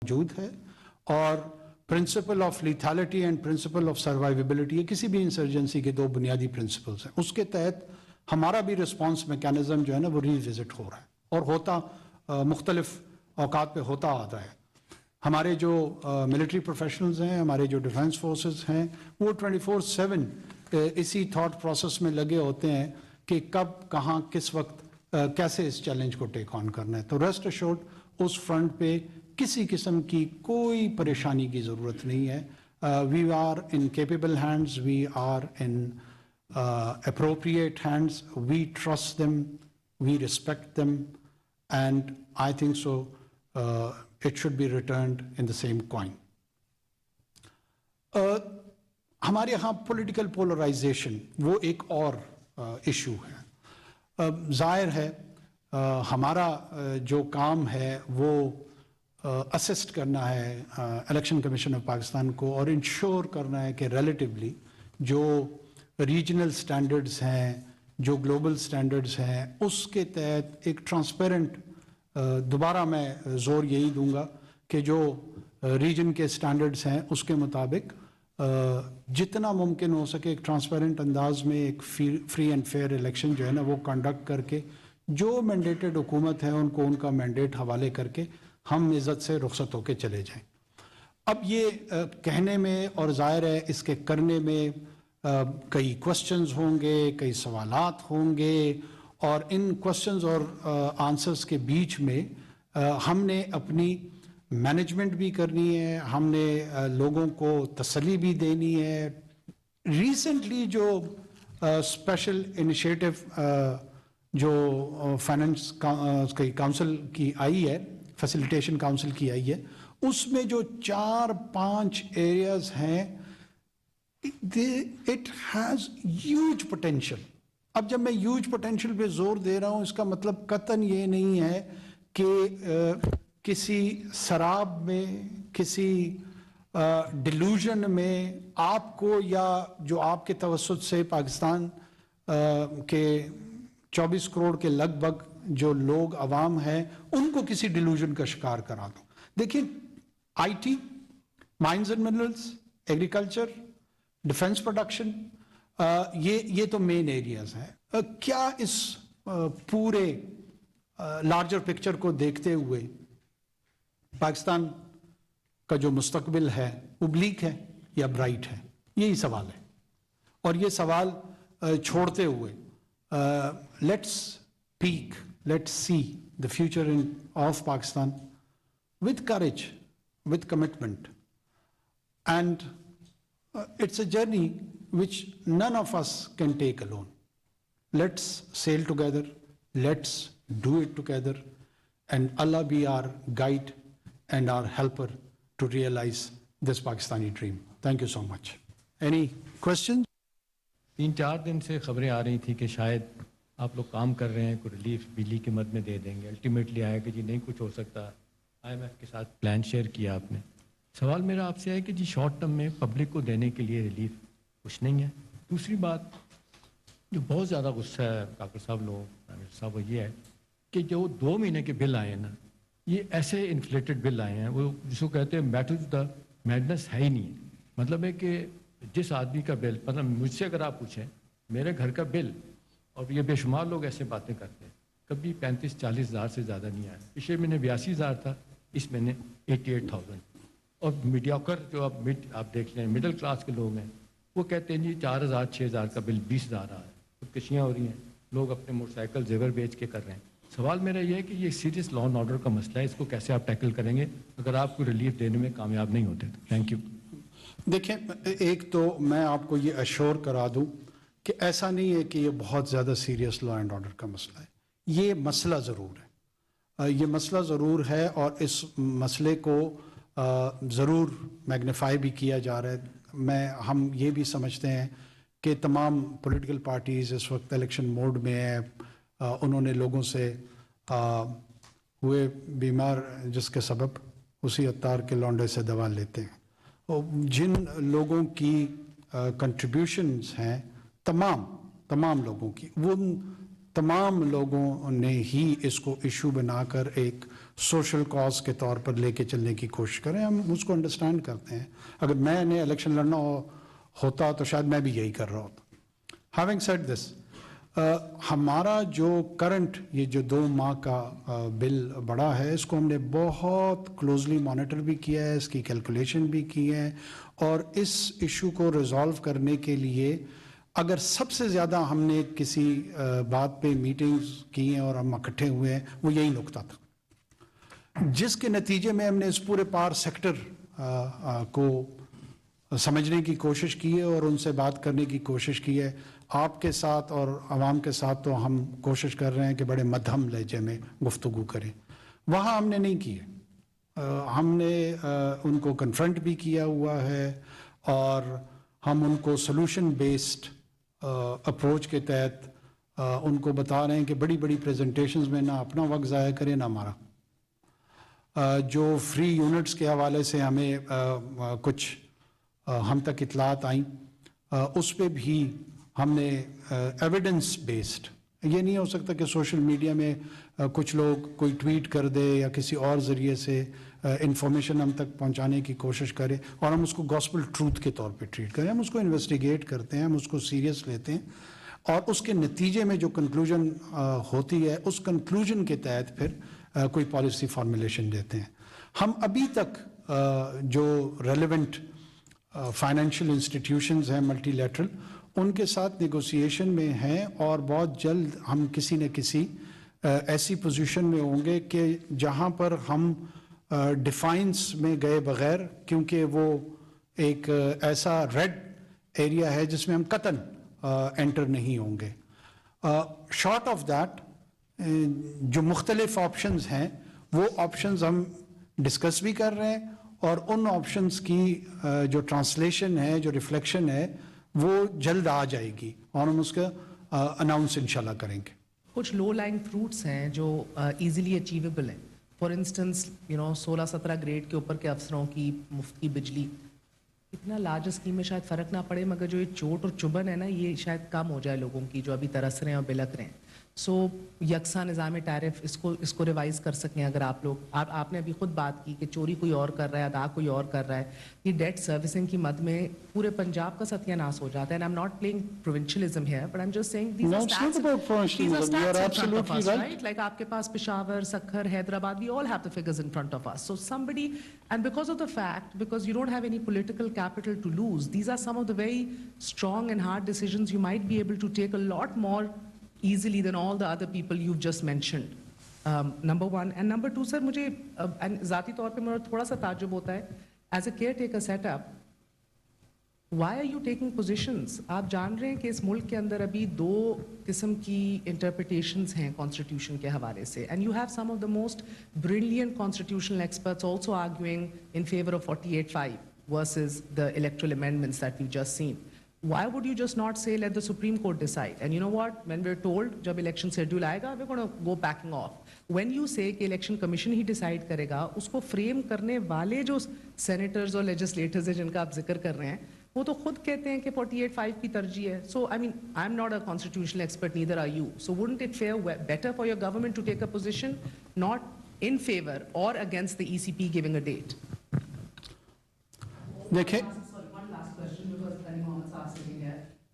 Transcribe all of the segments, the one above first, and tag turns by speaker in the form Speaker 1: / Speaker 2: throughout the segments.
Speaker 1: موجود ہے اور principle of lethality and principle of survivability, یہ کسی بھی انسرجنسی کے دو بنیادی پرنسپلس ہیں. اس کے تحت ہمارا بھی رسپانس میکینزم جو ہے نا وہ ری وزٹ ہو رہا ہے اور ہوتا مختلف اوقات پہ ہوتا آ رہا ہے. ہمارے جو ملٹری پروفیشنلز ہیں، ہمارے جو ڈیفنس فورسز ہیں، وہ 24/7 اسی تھاٹ پروسیس میں لگے ہوتے ہیں کہ کب کہاں کس وقت کیسے اس چیلنج کو ٹیک آن کرنا ہے. تو ریسٹ ایشورڈ اس فرنٹ پہ کسی قسم کی کوئی پریشانی کی ضرورت نہیں ہے. We are in capable hands, we are in appropriate hands. We trust them, we respect them, and I think so it should be returned in the same coin. ہمارے یہاں پولیٹیکل پولرائزیشن وہ ایک اور ایشو ہے. ظاہر ہے ہمارا جو کام ہے وہ اسسٹ کرنا ہے الیکشن کمیشن آف پاکستان کو اور انشور کرنا ہے کہ ریلیٹیولی جو ریجنل سٹینڈرڈز ہیں، جو گلوبل سٹینڈرڈز ہیں، اس کے تحت ایک ٹرانسپیرنٹ، دوبارہ میں زور یہی دوں گا کہ جو ریجن کے سٹینڈرڈز ہیں اس کے مطابق جتنا ممکن ہو سکے ایک ٹرانسپیرنٹ انداز میں ایک فری اینڈ فیئر الیکشن جو ہے نا وہ کنڈکٹ کر کے جو مینڈیٹڈ حکومت ہے ان کو ان کا مینڈیٹ حوالے کر کے ہم عزت سے رخصت ہو کے چلے جائیں. اب یہ کہنے میں اور ظاہر ہے اس کے کرنے میں کئی کوسچنز ہوں گے، کئی سوالات ہوں گے، اور ان کوسچنز اور آنسرز کے بیچ میں ہم نے اپنی مینجمنٹ بھی کرنی ہے، ہم نے لوگوں کو تسلی بھی دینی ہے. ریسنٹلی جو اسپیشل انیشیٹو جو فائنانس کاؤنسل کی آئی ہے، فیسیلیٹیشن کاؤنسل کی آئی ہے، اس میں جو 4-5 ایریاز ہیں اٹ ہیز ہیوج پوٹینشیل. اب جب میں ہیوج پوٹینشیل پہ زور دے رہا ہوں اس کا مطلب قطعاً یہ نہیں ہے کہ کسی سراب میں، کسی ڈیلوژن میں آپ کو یا جو آپ کے توسط سے پاکستان کے 24 کروڑ کے لگ بھگ جو لوگ عوام ہیں ان کو کسی ڈیلوژن کا شکار کرا دوں. دیکھیں I T, mines and minerals, agriculture, defence production, یہ تو مین ایریاز ہیں. کیا اس پورے لارجر پکچر کو دیکھتے ہوئے پاکستان کا جو مستقبل ہے وہ بلیک ہے یا برائٹ ہے؟ یہی سوال ہے. اور یہ سوال چھوڑتے ہوئے let's pack, let's see the future of Pakistan with courage, with commitment, and it's a journey which none of us can take alone. Let's sail together, let's do it together, and Allah be our guide and our helper to realize this Pakistani dream. Thank you so much. Any questions?
Speaker 2: 3-4 دن سے خبریں آ رہی تھیں کہ شاید آپ لوگ کام کر رہے ہیں، کوئی ریلیف بجلی کی مد میں دے دیں گے. الٹیمیٹلی آیا کہ جی نہیں کچھ ہو سکتا. IMF کے ساتھ پلان شیئر کیا آپ نے. سوال میرا آپ سے ہے کہ جی شارٹ ٹرم میں پبلک کو دینے کے لیے ریلیف کچھ نہیں ہے. دوسری بات جو بہت زیادہ غصہ ہے کاکر صاحب لوگوں پرائم منسٹر صاحب، وہ یہ ہے کہ جو 2 مہینے کے بل آئے ہیں نا، یہ ایسے انفلیٹڈ بل آئے ہیں، وہ جس کو کہتے ہیں میٹر ٹو دا میڈنس ہے ہی نہیں. مطلب ہے کہ جس آدمی کا بل، مطلب مجھ سے اگر آپ پوچھیں میرے گھر کا بل، اور یہ بے شمار لوگ ایسے باتیں کرتے ہیں، کبھی 35-40 ہزار سے زیادہ نہیں آیا. پچھلے مہینے 82 ہزار تھا، اس مہینے 88,000. اور میڈیوکر جو آپ دیکھ لیں مڈل کلاس کے لوگ ہیں، وہ کہتے ہیں جی 4,000 6,000 کا بل 20,000 آ ہے. خودکشیاں ہو رہی ہیں، لوگ اپنے موٹر سائیکل زیور بیچ کے کر رہے ہیں. سوال میرا یہ ہے کہ یہ سیریس لا اینڈ آرڈر کا مسئلہ ہے، اس کو کیسے آپ ٹیکل کریں گے اگر آپ کو ریلیف دینے میں کامیاب نہیں ہوتے تو؟ Thank you.
Speaker 1: دیکھیں، ایک تو میں آپ کو یہ اشور کرا دوں کہ ایسا نہیں ہے کہ یہ بہت زیادہ سیریس لا اینڈ آرڈر کا مسئلہ ہے. یہ مسئلہ ضرور ہے، یہ مسئلہ ضرور ہے، اور اس مسئلے کو ضرور میگنیفائی بھی کیا جا رہا ہے. ہم یہ بھی سمجھتے ہیں کہ تمام پولیٹیکل پارٹیز اس وقت الیکشن موڈ میں ہیں. انہوں نے لوگوں سے ہوئے بیمار جس کے سبب اسی عطار کے لونڈے سے دوا لیتے ہیں. جن لوگوں کی کنٹریبیوشنز ہیں، تمام لوگوں کی، وہ تمام لوگوں نے ہی اس کو ایشو بنا کر ایک सोशल कॉज के तौर पर लेके चलने की कोशिश करें, हम उसको अंडरस्टैंड करते हैं। अगर मैंने इलेक्शन लड़ना होता तो शायद मैं भी यही कर रहा होता। हैविंग सेड दिस, हमारा जो करंट ये जो 2 माह का बिल बढ़ा है, इसको हमने बहुत क्लोजली मॉनिटर भी किया है, इसकी कैलकुलेशन भी की है, और इस इशू को रिजॉल्व करने के लिए अगर सबसे ज़्यादा हमने किसी बात पे मीटिंग्स की हैं और हम इकट्ठे हुए हैं, वो यही नुक्ता था, जिसके नतीजे में हमने इस पूरे पावर सेक्टर को समझने की कोशिश की है और उनसे बात करने की कोशिश की है। आपके साथ और आवाम के साथ तो हम कोशिश कर रहे हैं कि बड़े मध्यम लहजे में गुफ्तगू करें, वहाँ हमने नहीं की है। हमने उनको कन्फ्रंट भी किया हुआ है और हम उनको सोल्यूशन बेस्ड अप्रोच के तहत उनको बता रहे हैं कि बड़ी बड़ी प्रेजेंटेशंस में ना अपना वक्त ज़ाया करें ना हमारा। जो फ्री यूनिट्स के हवाले से हमें कुछ हम तक इतलात आई, उस पे भी हमने एविडेंस बेस्ड, ये नहीं हो सकता कि सोशल मीडिया में कुछ लोग कोई ट्वीट कर दे या किसी और ज़रिए से इंफॉर्मेशन हम तक पहुंचाने की कोशिश करें और हम उसको गॉस्पेल ट्रूथ के तौर पे ट्रीट करें। हम उसको इन्वेस्टिगेट करते हैं, हम उसको सीरियस लेते हैं और उसके नतीजे में जो कंक्लूजन होती है, उस कंक्लूजन के तहत फिर कोई पॉलिसी फॉर्मुलेशन देते हैं। हम अभी तक जो रेलेवेंट फाइनेंशियल इंस्टीट्यूशंस हैं मल्टीलैटरल, उनके साथ नेगोशिएशन में हैं और बहुत जल्द हम किसी न किसी ऐसी पोजीशन में होंगे कि जहां पर हम डिफाइंस में गए बगैर, क्योंकि वो एक ऐसा रेड एरिया है जिसमें हम कतन एंटर नहीं होंगे। शॉर्ट ऑफ दैट जो मुख्तलिफ ऑप्शंस हैं, वो ऑप्शंस हम डिस्कस भी कर रहे हैं और उन ऑप्शंस की जो ट्रांसलेशन है, जो रिफ्लेक्शन है, वो जल्द आ जाएगी और हम उसका अनाउंस इंशाल्लाह करेंगे।
Speaker 3: कुछ लो लाइंग फ्रूट्स हैं जो इजीली अचीवेबल हैं। फॉर इंस्टेंस 16-17 ग्रेड के ऊपर के अफसरों की मुफ्त की बिजली, इतना लार्ज स्कीम में शायद फ़र्क ना पड़े, मगर जो ये चोट और चुभन है ना, ये शायद कम हो जाए लोगों की जो अभी तरस रहे हैं और बिलक रहे हैं। सो यकसा निज़ाम टैरिफ, इसको रिवाइज कर सकें अगर आप लोग। आपने अभी खुद बात की कि चोरी कोई और कर रहा है, अदा कोई और कर रहा है। ये डेट सर्विसिंग की मद में पूरे पंजाब का सत्यानाश हो जाता है। And I am not playing provincialism here, but I am just saying these are stats, right? Like आपके पास Peshawar, Sukkur, Hyderabad, we all have the figures in front of us. So somebody, and because of the fact, because you don't have any political capital to lose, these are some of the very strong and hard decisions you might be able to take a lot more easily than all the other people you've just mentioned. Number one. And number two, sir, मुझे ज़ाती तौर पे मुझे थोड़ा सा ताज्जुब होता है, as a caretaker setup, why are you taking positions? आप जान रहे हैं कि इस मुल्क के अंदर अभी 2 किस्म की interpretations हैं constitution के हवाले से, and you have some of the most brilliant constitutional experts also arguing in favor of 48(5) versus the electoral amendments that we've just seen. Why would you just not say let the Supreme Court decide? And you know what? When we're told जब election schedule आएगा, we're going to go backing off. When you say कि election commission ही decide करेगा, उसको frame करने वाले जो senators और legislators हैं जिनका आप जिक्र कर रहे हैं, वो तो खुद कहते हैं कि 48(5) की तरजीह है. So I mean, I'm not a constitutional expert, neither are you. So wouldn't it fare better for your government to take a position not in favor or against the ECP giving a date?
Speaker 1: देखिए,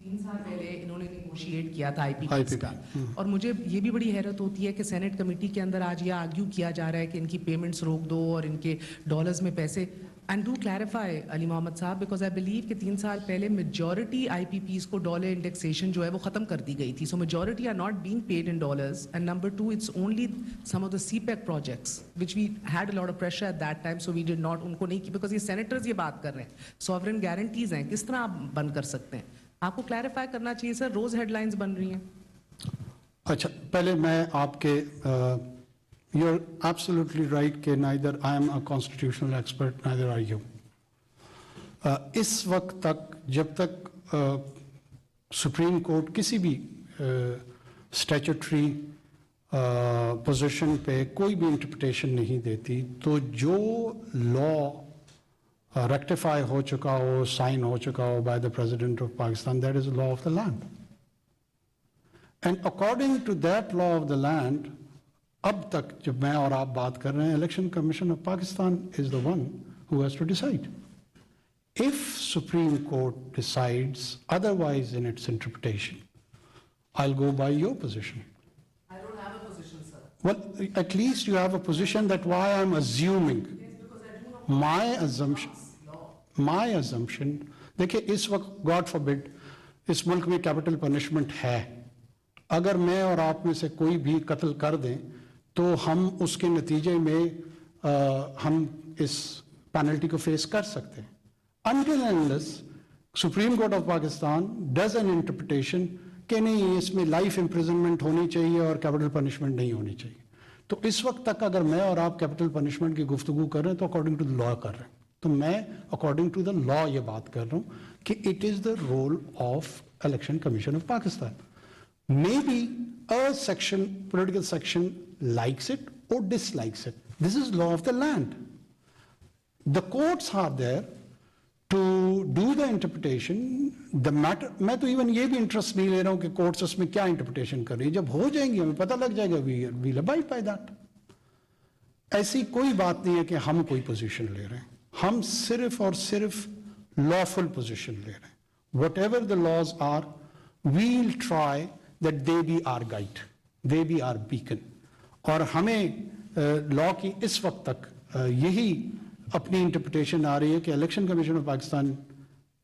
Speaker 3: 3 साल पहले इन्होंने negotiate किया था IPPS का, और मुझे ये भी बड़ी हैरत होती है कि सेनेट कमेटी के अंदर आज ये आर्ग्यू किया जा रहा है कि इनकी पेमेंट्स रोक दो और इनके डॉलर्स में पैसे। And do clarify Ali Mohammad sahab, because I believe कि 3 साल पहले मेजॉरिटी आईपीपीएस को डॉलर इंडेक्सेशन जो है वो ख़त्म कर दी गई थी। So majority are not being paid in dollars, and number 2, it's only some of the CPEC projects which we had a lot of pressure at that time, so we did not, उनको नहीं की, because ये senators ये बात कर रहे हैं, sovereign guarantees हैं, किस तरह आप बंद कर सकते हैं? आपको क्लैरिफाई करना चाहिए सर, रोज हेडलाइंस बन रही हैं।
Speaker 1: अच्छा, पहले मैं आपके यू आर एब्सोल्युटली राइट कि neither I am a constitutional expert, neither are you. इस वक्त तक जब तक सुप्रीम कोर्ट किसी भी स्टैट्यूटरी पोजीशन पे कोई भी इंटरप्रिटेशन नहीं देती, तो जो लॉ रेक्टिफाई हो चुका हो, साइन हो चुका हो by the president of Pakistan, that is law of the land, and according to that law of the land अब तक जब मैं और आप बात कर रहे हैं, election commission of Pakistan is the one who has to decide. If Supreme Court decides otherwise in its interpretation, I'll go by your position.
Speaker 3: I don't have a position, sir.
Speaker 1: Well, at least you have a position that why I'm assuming. My assumption, देखिए इस वक्त God forbid इस मुल्क में capital punishment है. अगर मैं और आप में से कोई भी कत्ल कर दें तो हम उसके नतीजे में हम इस पेनल्टी को फेस कर सकते हैं. Until and unless Supreme Court of Pakistan does an interpretation कि नहीं इसमें लाइफ इम्प्रिजनमेंट होनी चाहिए और कैपिटल पनिशमेंट नहीं होनी चाहिए, तो इस वक्त तक अगर मैं और आप कैपिटल पनिशमेंट की गुफ्तगू कर रहे हैं तो अकॉर्डिंग टू द लॉ कर रहे हैं. तो मैं अकॉर्डिंग टू द लॉ ये बात कर रहा हूँ कि it is the role of election commission of Pakistan. Maybe a section political section likes it और dislikes it. This is law of the land. The courts are there to do the interpretation. The matter, मैं तो even ये भी interest नहीं ले रहा हूँ कि कोर्ट्स उसमें क्या इंटरप्रिटेशन कर रही है. जब हो जाएंगी हमें पता लग जाएगा, we'll abide by that. ऐसी कोई बात नहीं है कि हम कोई पोजीशन ले रहे हैं. हम सिर्फ और सिर्फ लॉफुल पोजीशन ले रहे हैं. Whatever the laws are, we'll try that they be our guide, they be our beacon. और हमें लॉ की इस वक्त तक यही अपनी इंटरप्रिटेशन आ रही है कि इलेक्शन कमीशन ऑफ पाकिस्तान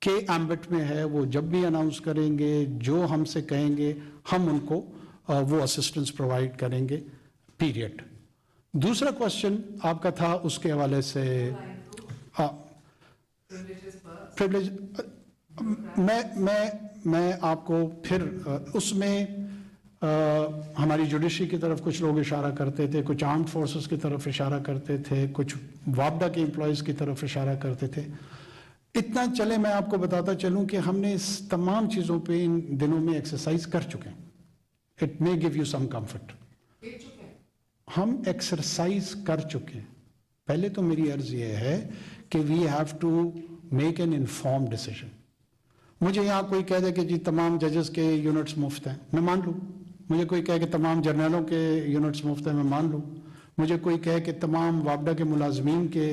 Speaker 1: के एम्बिट में है. वो जब भी अनाउंस करेंगे, जो हमसे कहेंगे, हम उनको वो असिस्टेंस प्रोवाइड करेंगे, पीरियड. दूसरा क्वेश्चन आपका था उसके हवाले से प्रिविलेज. मैं आपको फिर उसमें हमारी जुडिशरी की तरफ कुछ लोग इशारा करते थे, कुछ आर्म्ड फोर्सेस की तरफ इशारा करते थे, कुछ वापडा के एम्प्लॉयज़ की तरफ इशारा करते थे. इतना चले मैं आपको बताता चलूं कि हमने इस तमाम चीज़ों पे इन दिनों में एक्सरसाइज कर चुके हैं. It may give you some comfort. हम एक्सरसाइज कर चुके हैं. पहले तो मेरी अर्ज ये है कि we have to make an inform decision. मुझे यहाँ कोई कह दे कि जी तमाम जजेस के यूनिट्स मुफ्त हैं, मैं मान लूँ. मुझे कोई कहे कि तमाम जर्नलों के यूनिट्स मुफ्त हैं, मैं मान लूँ. मुझे कोई कहे कि तमाम वापडा के मुलाजमीन के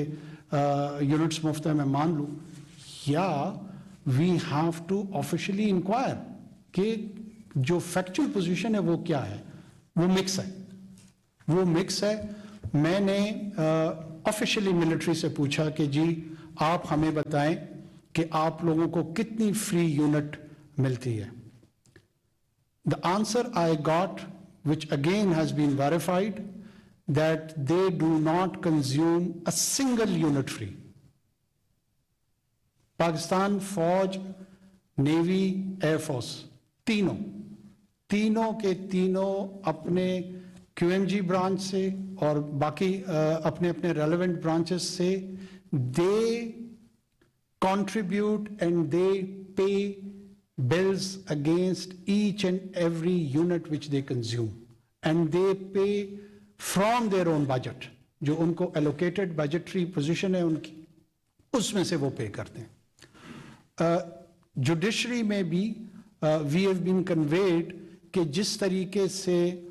Speaker 1: यूनिट्स मुफ्त हैं, मैं मान लूँ. या we have to officially inquire कि जो फैक्चुअल पोजीशन है वो क्या है. वो मिक्स है. मैंने ऑफिशियली मिलिट्री से पूछा कि जी आप हमें बताएं कि आप लोगों को कितनी फ्री यूनिट मिलती है. The answer I got, which again has been verified, that they do not consume a single unit free. Pakistan फौज, नेवी, एयरफोर्स, तीनों के तीनों अपने QMG ब्रांच से और बाकी अपने अपने रेलेवेंट ब्रांचेस से they contribute and they pay bills against each and every unit which they consume, and they pay from their own budget. जो उनको allocated budgetary position है उनकी, उसमें से वो पे करते हैं. जुडिशरी में भी we have been conveyed कि जिस तरीके से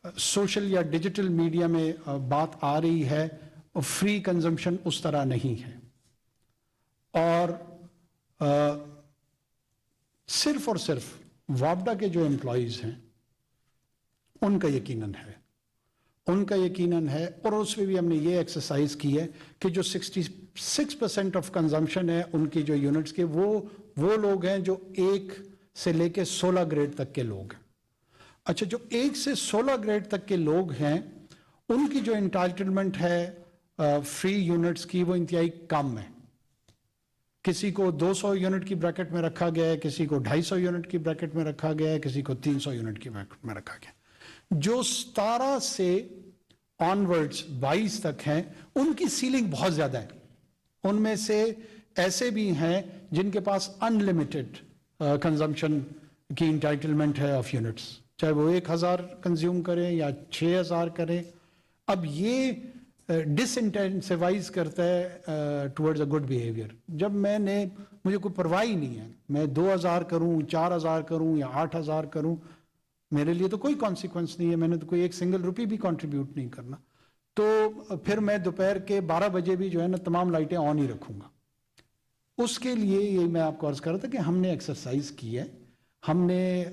Speaker 1: सोशल या डिजिटल मीडिया में बात आ रही है, फ्री कंजम्पशन उस तरह नहीं है. और सिर्फ और सिर्फ वापडा के जो एम्प्लॉयज़ हैं उनका यकीनन है. और उसमें भी हमने ये एक्सरसाइज की है कि जो 66% ऑफ कंजम्पशन है उनकी जो यूनिट्स के, वो लोग हैं जो 1 से लेके 16 ग्रेड तक के लोग हैं. अच्छा, जो 1 से 16 ग्रेड तक के लोग हैं उनकी जो इंटाइटलमेंट है फ्री यूनिट्स की, वो इंतहाई कम है. किसी को 200 यूनिट की ब्रैकेट में रखा गया है, किसी को 250 यूनिट की ब्रैकेट में रखा गया है, किसी को 300 यूनिट की ब्रैकेट में रखा गया. जो 17 से ऑनवर्ड्स 22 तक हैं उनकी सीलिंग बहुत ज्यादा है. उनमें से ऐसे भी हैं जिनके पास अनलिमिटेड कंजम्पशन की इंटाइटलमेंट है ऑफ यूनिट्स, चाहे वो 1000 कंज्यूम करें या 6000 करें. अब ये डिसइंटेंसिवाइज करता है टुवर्ड्स अ गुड बिहेवियर. जब मुझे कोई परवाह ही नहीं है, मैं 2000 करूं, 4000 करूं या 8000 करूं, میرے لیے تو کوئی کانسیکوینس نہیں ہے, میں نے تو کوئی ایک سنگل روپی بھی کنٹریبیوٹ نہیں کرنا. تو پھر میں دوپہر کے 12 بجے بھی جو ہے نا تمام لائٹیں آن ہی رکھوں گا. اس کے لیے یہ میں آپ کو عرض کر رہا تھا کہ ہم نے ایکسرسائز کی ہے, ہم نے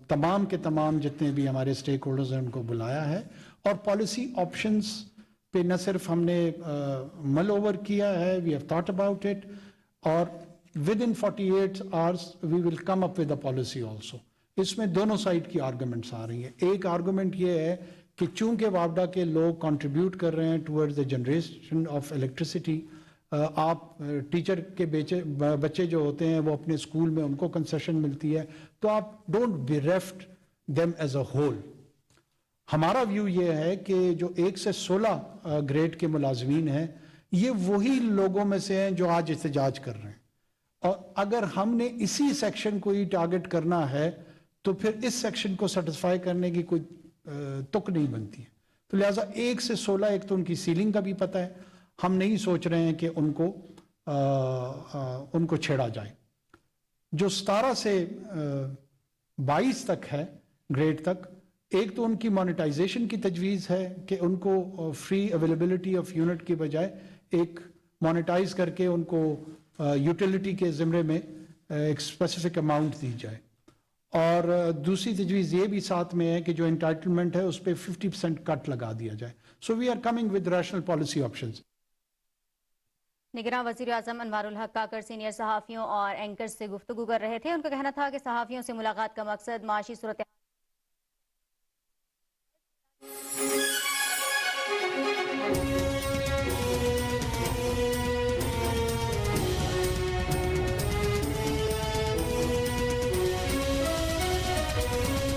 Speaker 1: تمام کے تمام جتنے بھی ہمارے اسٹیک ہولڈرز ہیں ان کو بلایا ہے, اور پالیسی آپشنس پہ نہ صرف ہم نے مل اوور کیا ہے, we have thought about it, اور with in 48 hours we will come up with a policy also. اس میں دونوں سائڈ کی آرگومنٹس آ رہی ہیں. ایک آرگومنٹ یہ ہے کہ چونکہ وابڈا کے لوگ کنٹریبیوٹ کر رہے ہیں towards the generation of electricity, آپ ٹیچر کے بچے جو ہوتے ہیں وہ اپنے اسکول میں ان کو کنسیشن ملتی ہے, تو آپ don't bereft them as a whole. ہمارا ویو یہ ہے کہ جو 1 سے 16 گریڈ کے ملازمین ہیں یہ وہی لوگوں میں سے ہیں جو آج احتجاج کر رہے ہیں, اور اگر ہم نے اسی سیکشن کو ہی ٹارگٹ کرنا ہے تو پھر اس سیکشن کو سیٹسفائی کرنے کی کوئی تک نہیں بنتی ہے. تو لہٰذا 1 سے 16 ایک تو ان کی سیلنگ کا بھی پتہ ہے, ہم نہیں سوچ رہے ہیں کہ ان کو چھیڑا جائے. جو 17 سے 22 تک ہے گریڈ تک, ایک تو ان کی مانیٹائزیشن کی تجویز ہے کہ ان کو فری اویلیبلٹی آف یونٹ کی بجائے ایک مانیٹائز کر کے ان کو یوٹیلیٹی کے زمرے میں ایک اسپیسیفک اماؤنٹ دی جائے. اور دوسری تجویز یہ بھی ساتھ میں ہے کہ جو انٹائٹلمنٹ ہے اس پہ 50% کٹ لگا دیا جائے. So we are coming with rational policy options.
Speaker 4: نگراں وزیر اعظم انوار الحق کاکڑ سینئر صحافیوں اور اینکرز سے گفتگو کر رہے تھے. ان کا کہنا تھا کہ صحافیوں سے ملاقات کا مقصد معاشی صورت